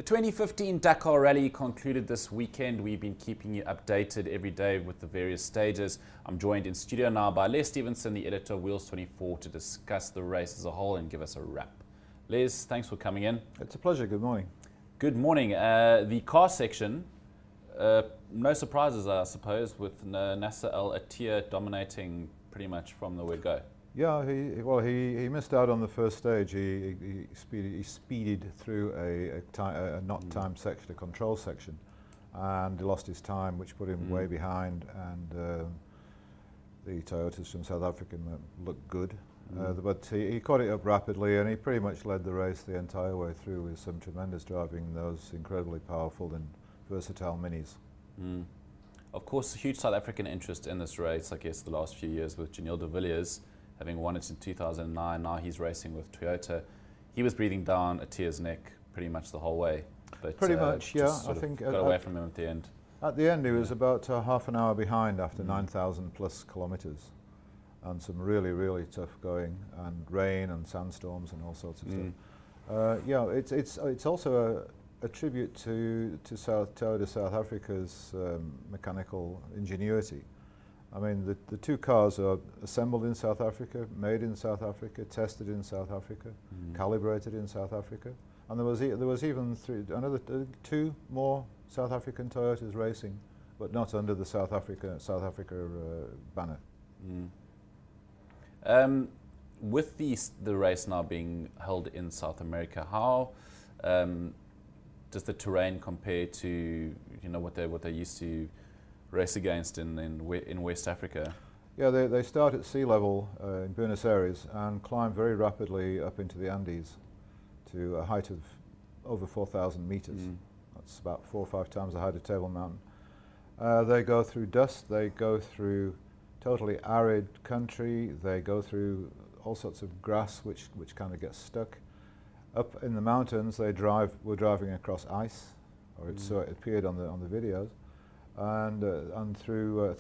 The 2015 Dakar Rally concluded this weekend. We've been keeping you updated every day with the various stages. I'm joined in studio now by Les Stevenson, the editor of Wheels 24, to discuss the race as a whole and give us a wrap. Les, thanks for coming in. It's a pleasure. Good morning. Good morning. The car section, no surprises, I suppose, with Nasser Al-Attiyah dominating pretty much from the word go. Yeah, he missed out on the first stage. He speeded through a not timed section, a control section, and he lost his time, which put him way behind. And the Toyotas from South Africa looked good, but he caught it up rapidly, and he pretty much led the race the entire way through with some tremendous driving, those incredibly powerful and versatile minis. Of course, a huge South African interest in this race, I guess, the last few years with Janelle de Villiers, having won it in 2009. Now he's racing with Toyota. He was breathing down Attiyah's neck pretty much the whole way. But pretty much, yeah. I think got away from him at the end. At the end, he was about half an hour behind after 9,000 plus kilometers, and some really, really tough going, and rain and sandstorms and all sorts of stuff. Yeah, it's also a tribute to Toyota South Africa's mechanical ingenuity. I mean, the two cars are assembled in South Africa, made in South Africa, tested in South Africa, calibrated in South Africa, and there was even two more South African Toyotas racing, but not under the South Africa banner. With the race now being held in South America, how does the terrain compare to what they're used to race against in West Africa? Yeah, they start at sea level in Buenos Aires and climb very rapidly up into the Andes to a height of over 4,000 meters. That's about 4 or 5 times the height of Table Mountain. They go through dust, they go through totally arid country, they go through all sorts of grass which kind of gets stuck. Up in the mountains, we're driving across ice, or so it appeared on the videos. And through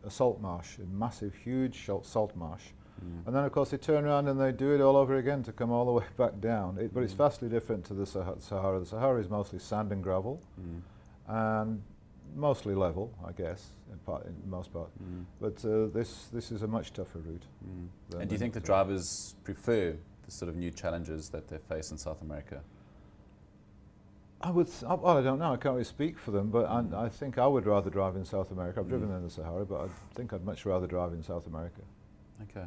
a salt marsh, a massive, huge salt marsh. And then, of course, they turn around and they do it all over again to come all the way back down. But it's vastly different to the Sahara. The Sahara is mostly sand and gravel, and mostly level, I guess, in most part. But this is a much tougher route. And do you think the drivers prefer the sort of new challenges that they face in South America? I don't know, I can't really speak for them, but I think I would rather drive in South America. I've driven in the Sahara, but I think I'd much rather drive in South America. Okay.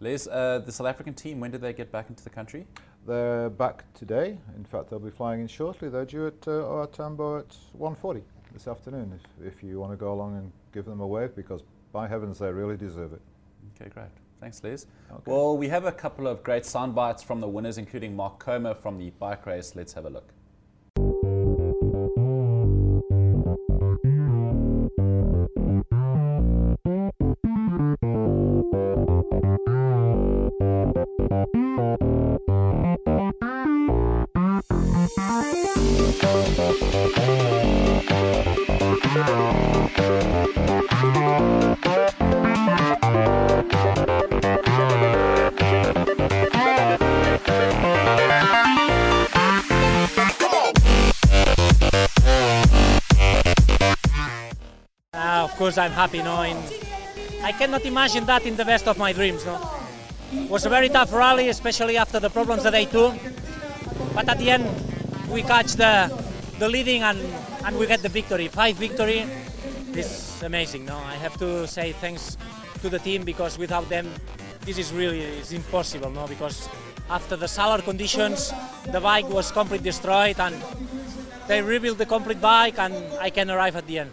Les, the South African team, when do they get back into the country? They're back today. In fact, they'll be flying in shortly. They're due at Tambo at 1:40 this afternoon, if you want to go along and give them a wave, because by heavens, they really deserve it. Okay, great. Thanks, Les. Okay. Well, we have a couple of great sound bites from the winners, including Mark Comer from the bike race. Let's have a look. Of course, I'm happy, I cannot imagine that in the best of my dreams, It was a very tough rally, especially after the problems that they took. But at the end, we catch the leading and we get the victory. 5 victory. This is amazing, I have to say thanks to the team, because without them, this is really impossible, Because after the solar conditions, the bike was completely destroyed, and they rebuilt the complete bike, and I can arrive at the end.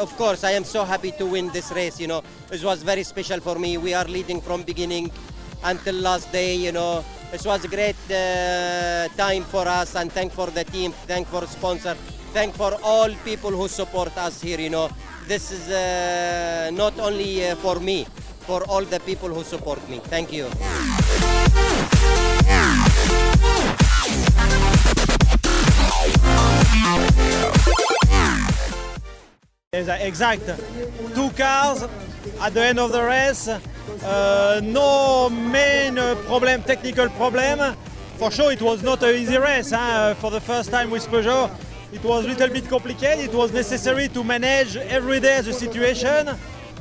Of course, I am so happy to win this race, It was very special for me. We are leading from beginning until last day, It was a great time for us, and thank for the team, thank for sponsor, thank for all people who support us here, This is not only for me, for all the people who support me. Thank you. Exact. 2 cars at the end of the race, No main problem, technical problem. For sure, it was not an easy race. For the first time with Peugeot, it was a little bit complicated. It was necessary to manage every day the situation.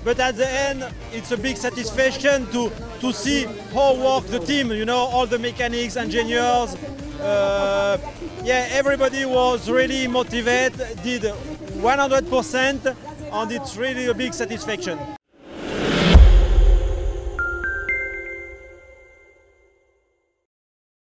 But at the end, it's a big satisfaction to see how work the team, you know, all the mechanics, engineers. Yeah, everybody was really motivated, did 100%, and it's really a big satisfaction.